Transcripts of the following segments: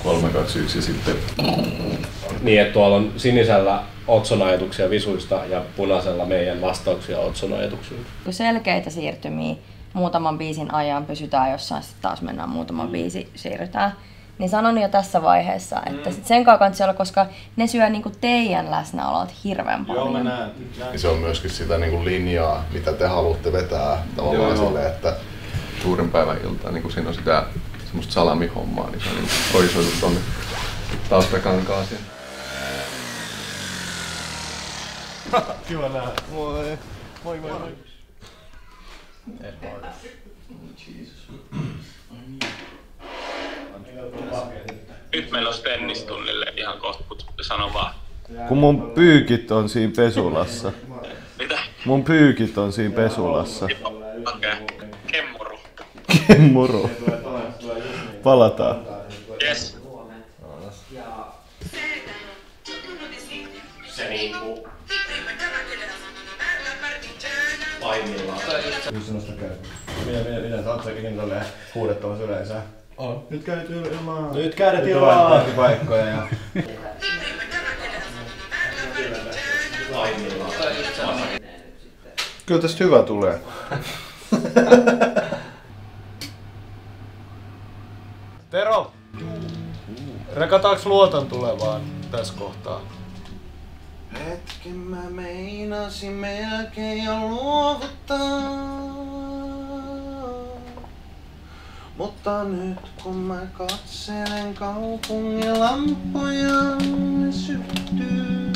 3, 2, 1 ja sitten... Niin, että tuolla on sinisellä Otson ajatuksia visuista ja punaisella meidän vastauksia Otson ajatuksiin. Selkeitä siirtymiä muutaman biisin ajan pysytään jossain, sitten taas mennään muutaman biisi siirrytään. Niin sanon jo tässä vaiheessa, että sit sen kanssa olla, koska ne syö niinku teidän läsnäolot hirveän paljon. Joo, mä näen. Se on myöskin sitä niinku linjaa, mitä te haluatte vetää tavallaan silleen, että suuren päivän iltaan, niin kun siinä on sitä semmoista salamihommaa, niin se on niin projisoitu tonne taustakankaaseen. kiva nähdä. Moi. Moi. Nyt meillä olisi tennistunnille ihan kohta, mutta sano vaan. Kun mun pyykit on siinä pesulassa. Mitä? Mun pyykit on siinä pesulassa. Okei. Kemmuru. Kemmuru. Palataan. Yes. Se niinku painillaan. Minä saat sekin tolleen huudettavassa yleensä. On. Nyt kädet ilmaa. Nyt kädet ilmaa. Paikkoja ja... Kyllä tästä hyvä tulee. Tero! Rekataanko luotan tulevaan tässä kohtaa? Hetken mä meinasin melkein jo luovuttaa. Mutta nyt kun mä katselen kaupungin lampoja, ne syttyy.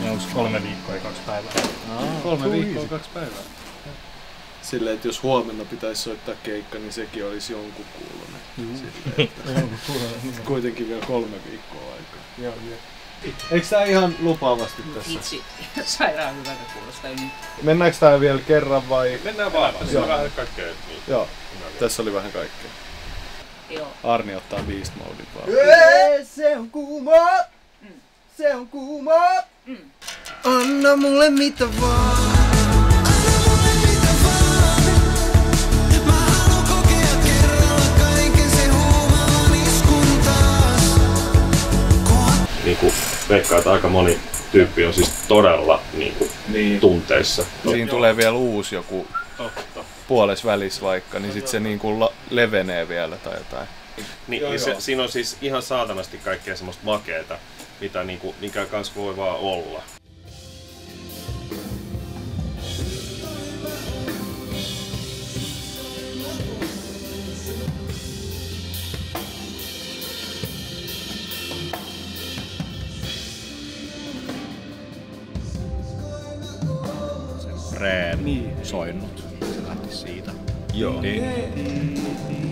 Onko 3 viikkoa ja 2 päivää? 3 viikkoa 2 päivää. Silleen, että jos huomenna pitäisi soittaa keikka, niin sekin olisi jonkun kuulonen. Kuitenkin vielä 3 viikkoa aikaa. Joo. Eikö tää ihan lupaavasti tässä? Vitsi, sairaan hyvältä kuulostaa nyt. Mennäänkö tää vielä kerran vai? Mennään vaan. Tässä on vähän kaikkea. Niin. Joo. Tässä oli vähän kaikkea. Joo. Arni ottaa beast modin vaan. Se on kuuma! Se on kuuma! Anna mulle mitä vaan. Niinku veikkaa, että aika moni tyyppi on siis todella niinku tunteissa. Siinä tulee vielä uusi joku puolesvälis vaikka, niin sit se niinku levenee vielä tai jotain. Niin, siinä on siis ihan saatanasti kaikkea semmoista makeeta, mitä niinku, mikä kans voi vaan olla. Reen soinnut. Se lähti siitä. Joo. Niin.